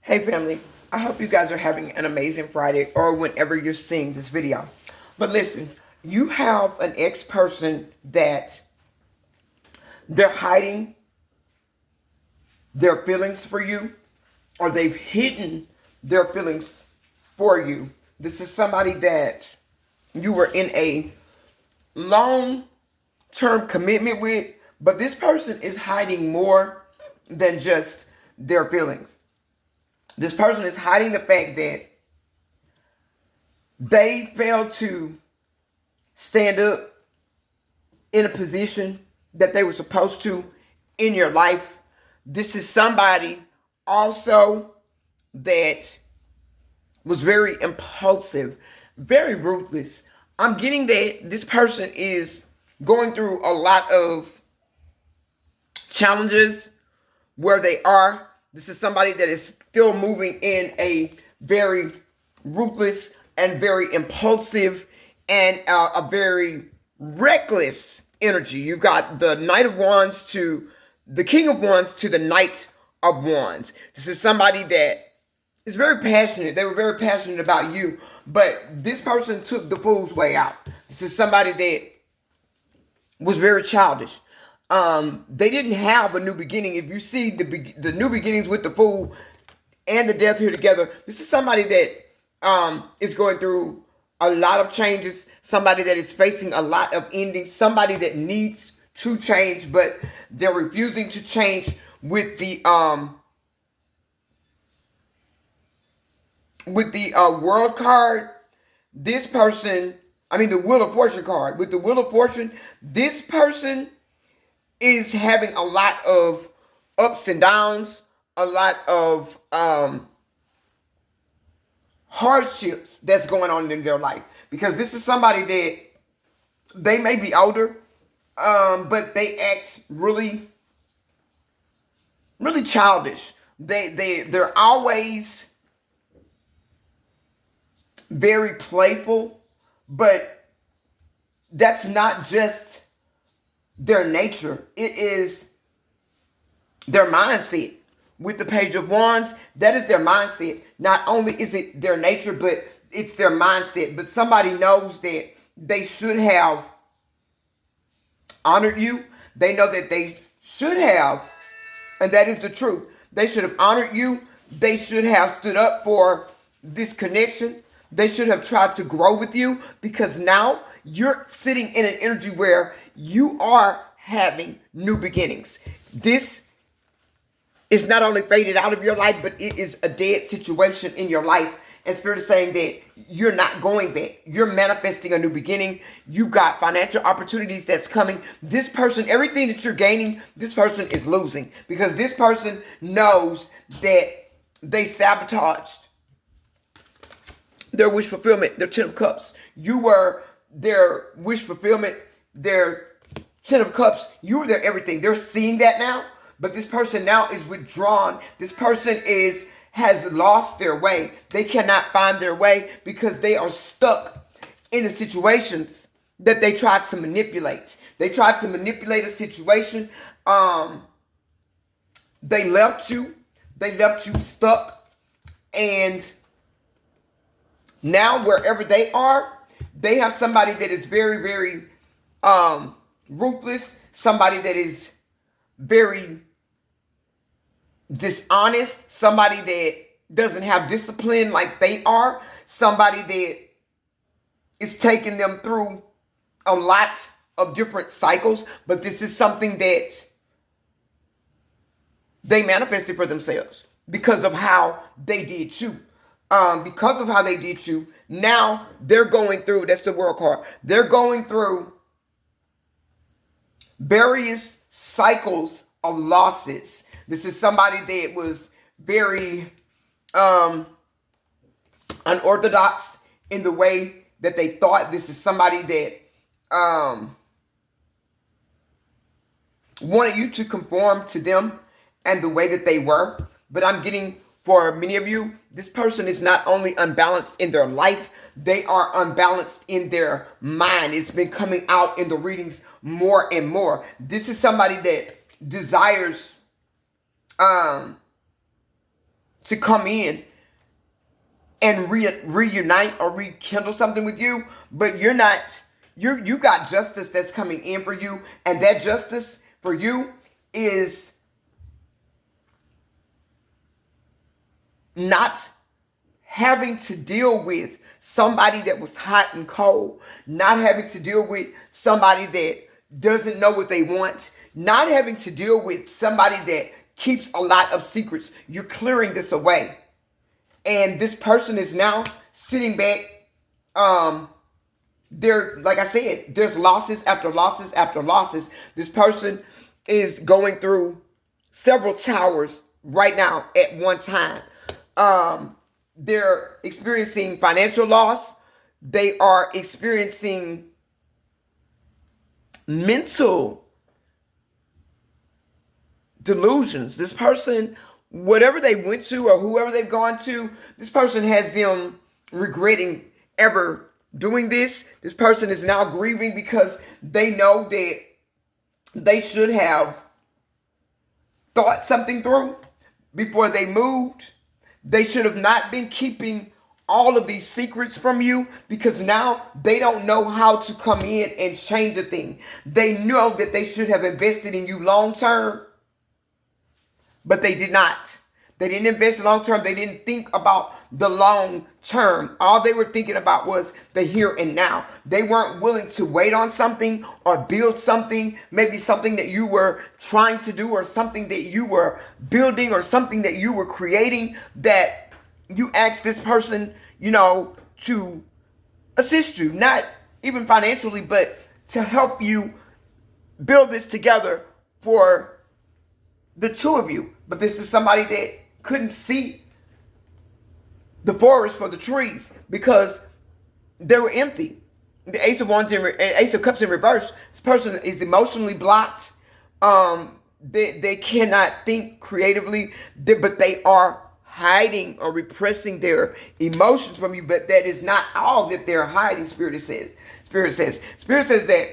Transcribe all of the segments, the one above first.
Hey family, I hope you guys are having an amazing Friday or whenever you're seeing this video. But listen, you have an ex-person that they're hiding their feelings for you, or they've hidden their feelings for you. This is somebody that you were in a long-term commitment with, but this person is hiding more than just their feelings. This person is hiding the fact that they failed to stand up in a position that they were supposed to in your life. This is somebody also that was very impulsive, very ruthless. I'm getting that this person is going through a lot of challenges where they are. This is somebody that is still moving in a very ruthless and very impulsive and a very reckless energy. You've got the Knight of Wands to the King of Wands to the Knight of Wands. This is somebody that is very passionate. They were very passionate about you, but this person took the fool's way out. This is somebody that was very childish. They didn't have a new beginning. If you see the new beginnings with the Fool and the Death here together, this is somebody that is going through a lot of changes. Somebody that is facing a lot of endings. Somebody that needs to change, but they're refusing to change with the World card. This person, the Wheel of Fortune card. With the Wheel of Fortune, this person is having a lot of ups and downs, a lot of hardships that's going on in their life. Because this is somebody that they may be older, but they act really, really childish. They're always very playful, but that's not just their nature. It is their mindset. With the Page of Wands, that is their mindset. Not only is it their nature, but it's their mindset. But somebody knows that they should have honored you. They know that they should have, and that is the truth. They should have honored you. They should have stood up for this connection. They should have tried to grow with you, because now you're sitting in an energy where you are having new beginnings. This is not only faded out of your life, but it is a dead situation in your life. And Spirit is saying that you're not going back. You're manifesting a new beginning. You got financial opportunities that's coming. This person, everything that you're gaining, this person is losing, because this person knows that they sabotaged their wish fulfillment, their Ten of Cups. You were their wish fulfillment, their Ten of Cups. You were their everything. They're seeing that now, but this person now is withdrawn. This person has lost their way. They cannot find their way because they are stuck in the situations that they tried to manipulate. They tried to manipulate a situation. They left you. They left you stuck, and now, wherever they are, they have somebody that is very, very ruthless, somebody that is very dishonest, somebody that doesn't have discipline like they are, somebody that is taking them through a lot of different cycles. But this is something that they manifested for themselves because of how they did you. Because of how they did you, now they're going through, that's the World card, they're going through various cycles of losses. This is somebody that was very unorthodox in the way that they thought. This is somebody that wanted you to conform to them and the way that they were. But I'm getting, for many of you, this person is not only unbalanced in their life, they are unbalanced in their mind. It's been coming out in the readings more and more. This is somebody that desires to come in and reunite or rekindle something with you, but you're not. You got justice that's coming in for you, and that justice for you is not having to deal with somebody that was hot and cold, not having to deal with somebody that doesn't know what they want, not having to deal with somebody that keeps a lot of secrets. You're clearing this away. And this person is now sitting back. Like I said, there's losses after losses after losses. This person is going through several towers right now at one time. They're experiencing financial loss. They are experiencing mental delusions. This person, whatever they went to or whoever they've gone to, this person has them regretting ever doing this. This person is now grieving because they know that they should have thought something through before they moved. They should have not been keeping all of these secrets from you, because now they don't know how to come in and change a thing. They know that they should have invested in you long term, but they did not. They didn't invest long term. They didn't think about the long term. All they were thinking about was the here and now. They weren't willing to wait on something or build something, maybe something that you were trying to do or something that you were building or something that you were creating, that you asked this person, to assist you, not even financially, but to help you build this together for the two of you. But this is somebody that couldn't see the forest for the trees because they were empty. The Ace of Wands and Ace of Cups in reverse. This person is emotionally blocked. They cannot think creatively, but they are hiding or repressing their emotions from you. But that is not all that they're hiding. Spirit says that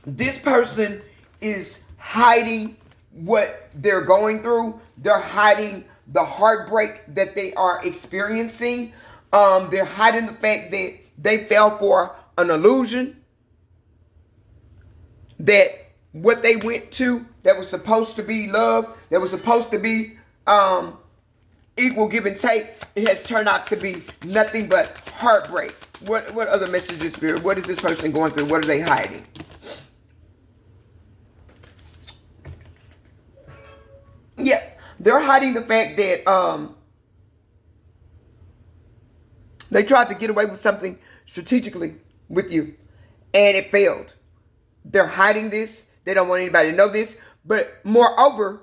this person is hiding what they're going through. They're hiding the heartbreak that they are experiencing. They're hiding the fact that they fell for an illusion, that what they went to that was supposed to be love, that was supposed to be equal give and take, it has turned out to be nothing but heartbreak. What other messages, Spirit? What is this person going through? What are they hiding? Yeah, they're hiding the fact that they tried to get away with something strategically with you, and it failed. They're hiding this. They don't want anybody to know this. But moreover,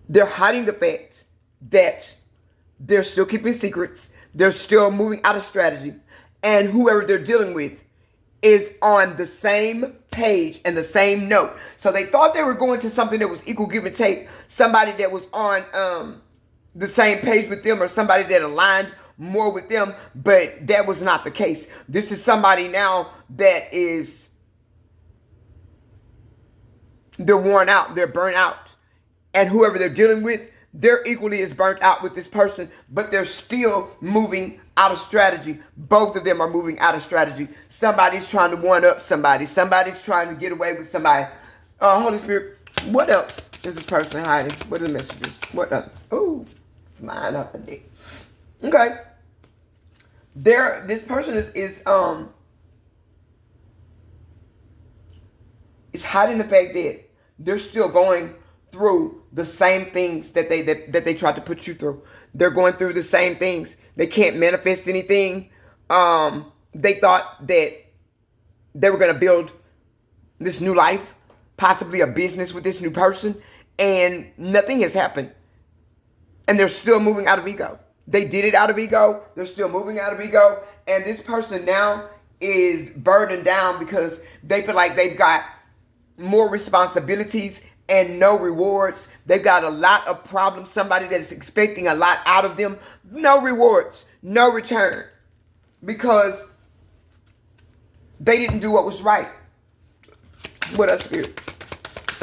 they're hiding the fact that they're still keeping secrets. They're still moving out of strategy. And whoever they're dealing with is on the same page and the same note. So they thought they were going to something that was equal give and take. Somebody that was on the same page with them, or somebody that aligned more with them. But that was not the case. This is somebody now that is, they're worn out. They're burnt out. And whoever they're dealing with, they're equally as burnt out with this person, but they're still moving out of strategy. Both of them are moving out of strategy. Somebody's trying to one up somebody. Somebody's trying to get away with somebody. Holy Spirit, what else is this person hiding? What are the messages? What else? Oh, mine out the dick. Okay. This person is hiding the fact that they're still going through the same things that they tried to put you through. They're going through the same things. They can't manifest anything. They thought that they were going to build this new life, possibly a business with this new person, and nothing has happened. And they're still moving out of ego. They did it out of ego. They're still moving out of ego. And this person now is burdened down because they feel like they've got more responsibilities and no rewards. They've got a lot of problems. Somebody that is expecting a lot out of them. No rewards, no return. Because they didn't do what was right. What else, Spirit?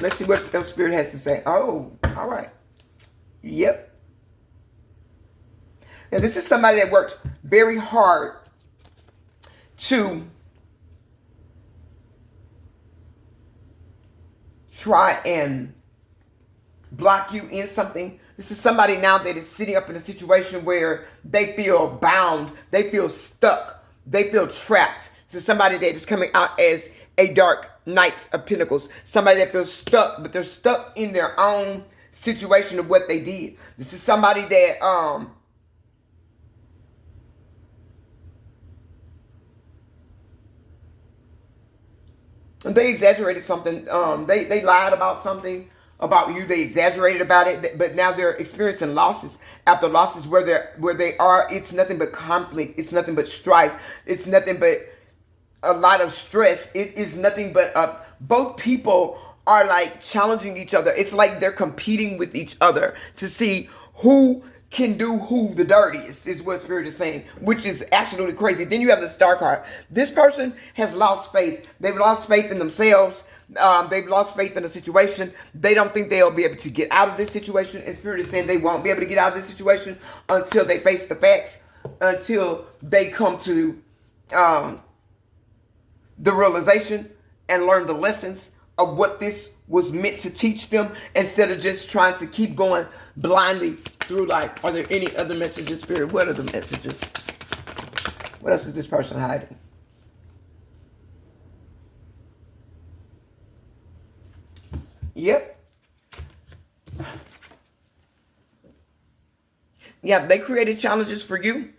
Let's see what else Spirit has to say. Oh, all right. Yep. Now, this is somebody that worked very hard to try and block you in something. This is somebody now that is sitting up in a situation where they feel bound, they feel stuck, they feel trapped. This is somebody that is coming out as a dark knight of pentacles. Somebody that feels stuck, but they're stuck in their own situation of what they did. This is somebody that they exaggerated something. They lied about something about you. They exaggerated about it, but now they're experiencing losses after losses where they are. It's nothing but conflict. It's nothing but strife. It's nothing but a lot of stress. It is nothing but both people are like challenging each other. It's like they're competing with each other to see who can do who the dirtiest, is what Spirit is saying, which is absolutely crazy. Then you have the Star card. This person has lost faith. They've lost faith in themselves. They've lost faith in the situation. They don't think they'll be able to get out of this situation. And Spirit is saying they won't be able to get out of this situation until they face the facts, until they come to the realization and learn the lessons of what this was meant to teach them, instead of just trying to keep going blindly through life. Are there any other messages, Spirit? What are the messages? What else is this person hiding? Yep. Yeah, they created challenges for you.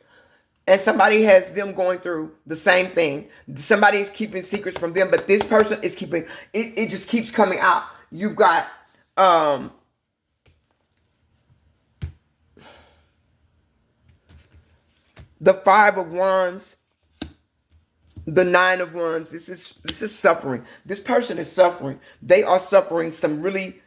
And somebody has them going through the same thing. Somebody is keeping secrets from them, but this person is keeping it just keeps coming out. You've got the 5 of Wands, the 9 of Wands. This is suffering. This person is suffering. They are suffering some really,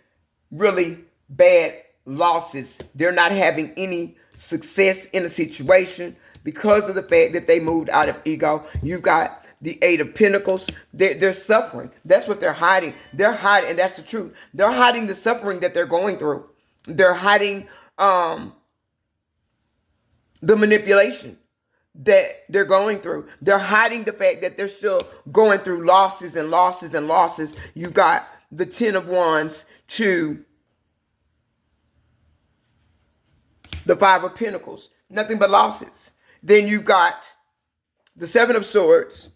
really bad losses. They're not having any success in a situation because of the fact that they moved out of ego. You've got the 8 of Pentacles. They're suffering. That's what they're hiding. They're hiding, and that's the truth. They're hiding the suffering that they're going through. They're hiding the manipulation that they're going through. They're hiding the fact that they're still going through losses and losses and losses. You got the 10 of Wands to the 5 of Pentacles. Nothing but losses. Then you've got the 7 of Swords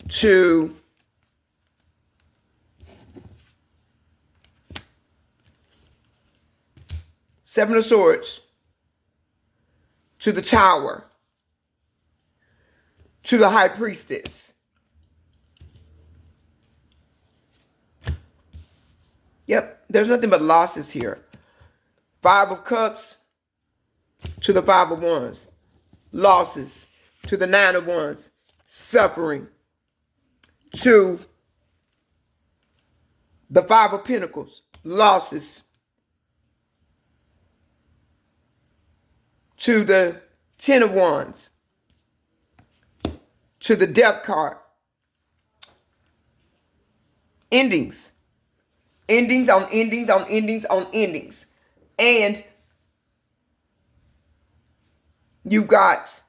to Seven of Swords to the Tower to the High Priestess. Yep, there's nothing but losses here. 5 of Cups to the 5 of Wands. Losses to the 9 of Wands. Suffering to the 5 of Pentacles. Losses to the 10 of Wands. To the Death card. Endings. Endings on endings on endings on endings. And you've got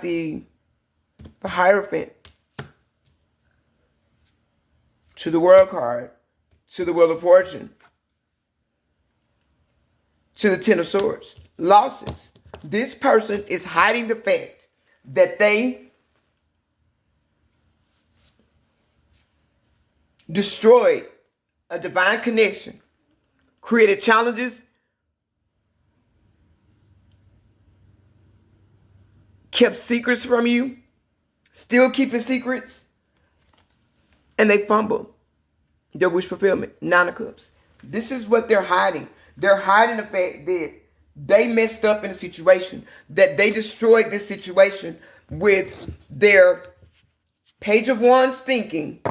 the Hierophant to the World card, to the Wheel of Fortune, to the 10 of Swords. Losses. This person is hiding the fact that they destroyed a divine connection, created challenges, kept secrets from you, still keeping secrets, and they fumbled their wish fulfillment. 9 of Cups. This is what they're hiding. They're hiding the fact that they messed up in a situation, that they destroyed this situation with their Page of Wands thinking.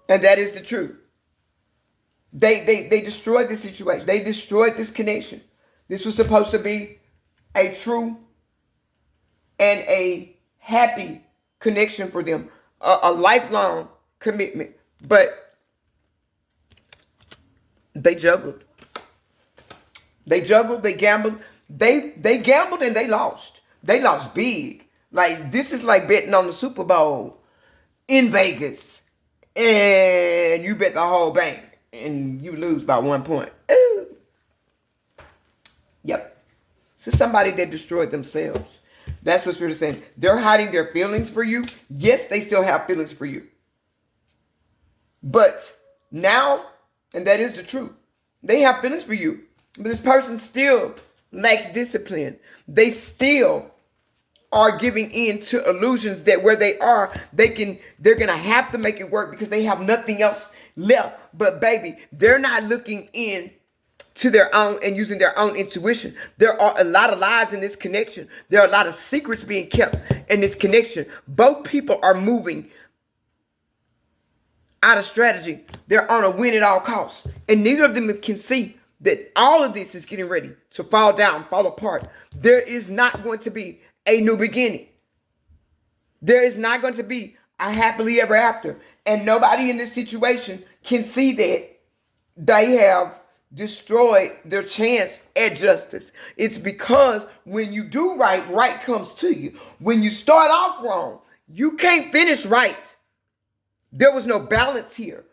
And that is the truth. They destroyed this situation. They destroyed this connection. This was supposed to be a true and a happy connection for them, a lifelong commitment. But they juggled. They juggled, they gambled. They gambled and they lost. They lost big. Like, this is like betting on the Super Bowl in Vegas. And you bet the whole bank. And you lose by 1 point. Ooh. Yep. This is somebody that destroyed themselves. That's what Spirit is saying. They're hiding their feelings for you. Yes, they still have feelings for you. But now, and that is the truth, they have feelings for you. But this person still lacks discipline. They still are giving in to illusions that where they are, they're gonna have to make it work because they have nothing else left. But baby, they're not looking in to their own and using their own intuition. There are a lot of lies in this connection. There are a lot of secrets being kept in this connection. Both people are moving out of strategy. They're on a win at all costs. And neither of them can see that all of this is getting ready to fall down, fall apart. There is not going to be a new beginning. There is not going to be a happily ever after. And nobody in this situation can see that they have destroyed their chance at justice. It's because when you do right, right comes to you. When you start off wrong, you can't finish right. There was no balance here.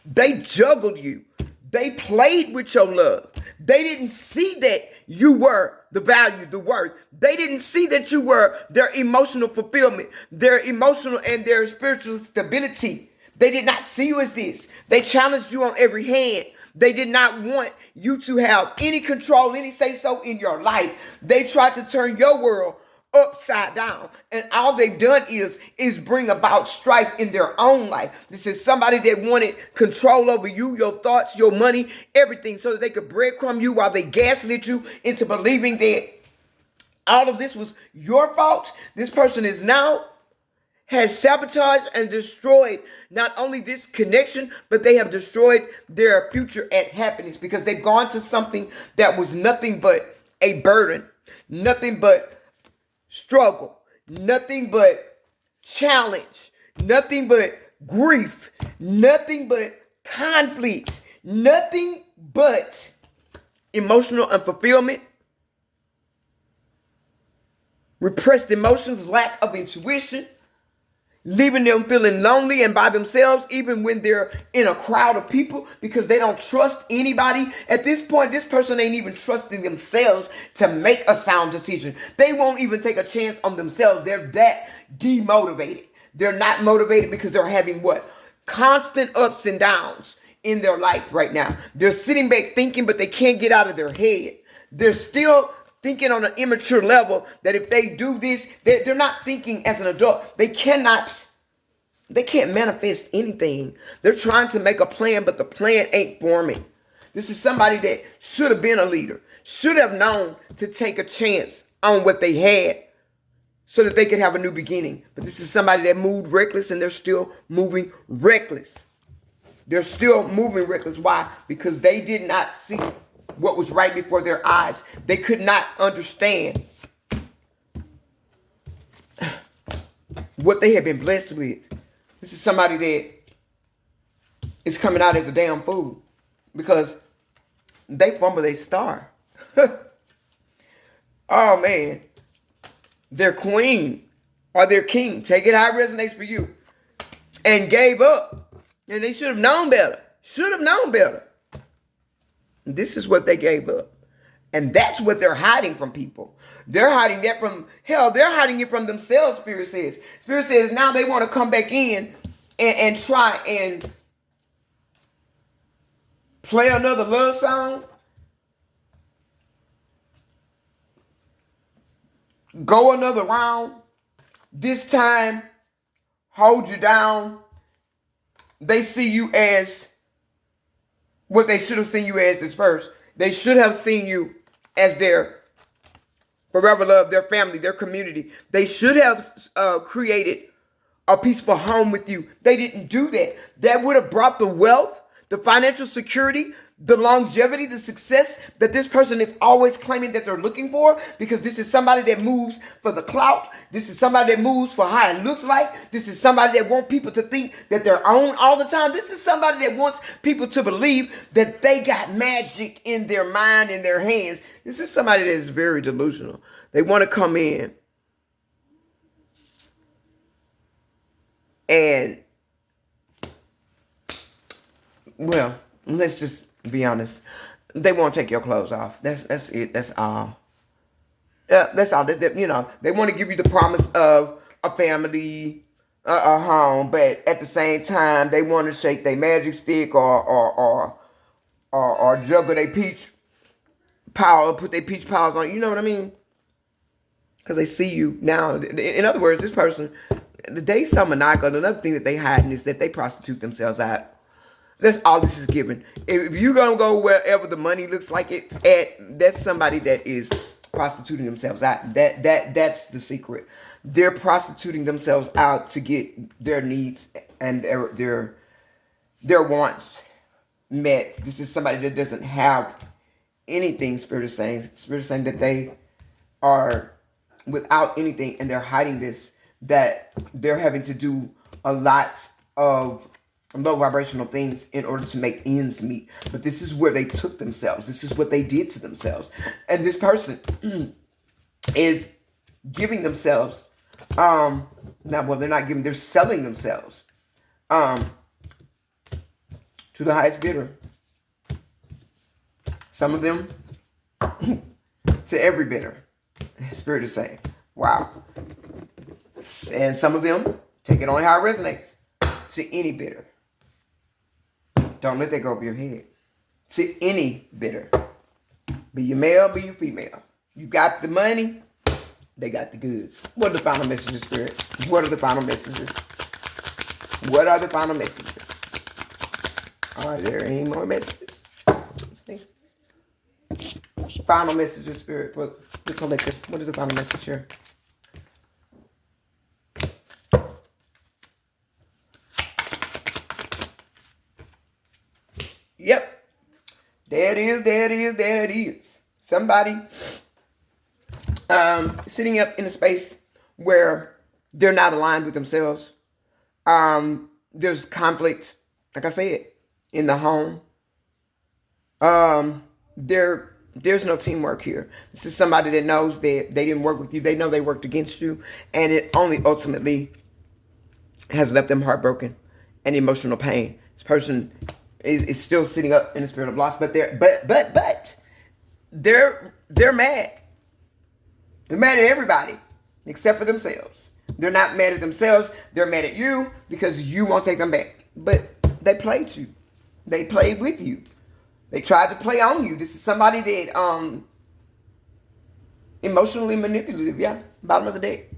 They juggled you. They played with your love. They didn't see that you were the value, the worth. They didn't see that you were their emotional fulfillment, their emotional and their spiritual stability. They did not see you as this. They challenged you on every hand. They did not want you to have any control, any say-so in your life. They tried to turn your world upside down. And all they've done is bring about strife in their own life. This is somebody that wanted control over you, your thoughts, your money, everything, so that they could breadcrumb you while they gaslit you into believing that all of this was your fault. This person is now has sabotaged and destroyed not only this connection, but they have destroyed their future at happiness because they've gone to something that was nothing but a burden, nothing but struggle, nothing but challenge, nothing but grief, nothing but conflict, nothing but emotional unfulfillment, repressed emotions, lack of intuition, leaving them feeling lonely and by themselves even when they're in a crowd of people because they don't trust anybody. At this point, this person ain't even trusting themselves to make a sound decision. They won't even take a chance on themselves. They're that demotivated. They're not motivated because they're having what? Constant ups and downs in their life right now. They're sitting back thinking, but they can't get out of their head. They're still thinking on an immature level that if they do this, they're not thinking as an adult. They can't manifest anything. They're trying to make a plan, but the plan ain't forming. This is somebody that should have been a leader, should have known to take a chance on what they had so that they could have a new beginning. But this is somebody that moved reckless and they're still moving reckless. They're still moving reckless. Why? Because they did not see what was right before their eyes. They could not understand what they had been blessed with. This is somebody that is coming out as a damn fool because they fumbled a star. Oh man, their queen or their king, take it how it resonates for you, and gave up. And they should have known better. Should have known better. This is what they gave up. And that's what they're hiding from people. They're hiding that from, hell, they're hiding it from themselves, Spirit says. Spirit says now they want to come back in and try and play another love song. Go another round. This time, hold you down. They see you as what they should have seen you as is first. They should have seen you as their forever love, their family, their community. They should have created a peaceful home with you. They didn't do that. That would have brought the wealth, the financial security, the longevity, the success that this person is always claiming that they're looking for, because this is somebody that moves for the clout. This is somebody that moves for how it looks like. This is somebody that wants people to think that they're on all the time. This is somebody that wants people to believe that they got magic in their mind, in their hands. This is somebody that is very delusional. They want to come in and, well, let's just be honest. They won't take your clothes off. That's it. That's all. Yeah, that's all. They want to give you the promise of a family, a home, but at the same time, they want to shake their magic stick or juggle their peach powder, put their peach powders on. You know what I mean? Because they see you now. In other words, this person, they so maniacal. Another thing that they hide is that they prostitute themselves out. That's all this is given. If you're going to go wherever the money looks like it's at, that's somebody that is prostituting themselves out. That's the secret. They're prostituting themselves out to get their needs and their wants met. This is somebody that doesn't have anything. Spirit is saying that they are without anything, and they're hiding this, that they're having to do a lot of low vibrational things in order to make ends meet. But this is where they took themselves. This is what they did to themselves. And this person is giving themselves, they're not giving, they're selling themselves to the highest bidder. Some of them to every bidder. Spirit is saying, wow. And some of them take it on how it resonates to any bidder. Don't let that go over your head. To any bidder. Be you male, be you female. You got the money, they got the goods. What are the final messages, Spirit? What are the final messages? What are the final messages? Are there any more messages? Let's see. Final messages, Spirit, for the collective. What is the final message here? Yep. There it is. Somebody sitting up in a space where they're not aligned with themselves. There's conflict, like I said, in the home. There's no teamwork here. This is somebody that knows that they didn't work with you. They know they worked against you. And it only ultimately has left them heartbroken and emotional pain. This person is still sitting up in the spirit of loss, but they're mad. They're mad at everybody except for themselves. They're not mad at themselves. They're mad at you because you won't take them back. But they played you. They played with you. They tried to play on you. This is somebody that emotionally manipulative. Yeah, bottom of the deck.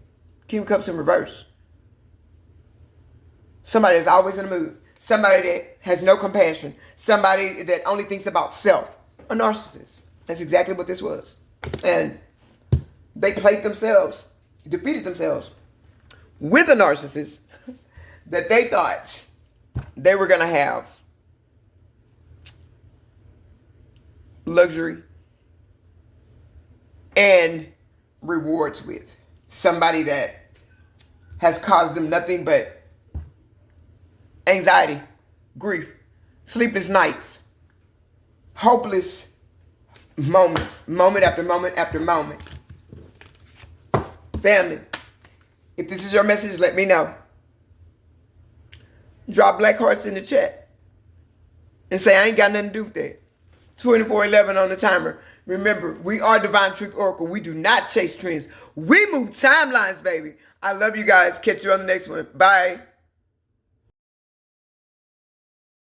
King of Cups in reverse. Somebody that's always in the mood. Somebody that has no compassion. Somebody that only thinks about self. A narcissist. That's exactly what this was. And they played themselves, defeated themselves with a narcissist that they thought they were going to have luxury and rewards with. Somebody that has caused them nothing but anxiety, grief, sleepless nights, hopeless moments, moment after moment after moment. Family, if this is your message, let me know. Drop black hearts in the chat and say, I ain't got nothing to do with that. 2411 on the timer. Remember, we are Divine Truth Oracle. We do not chase trends. We move timelines, baby. I love you guys. Catch you on the next one. Bye.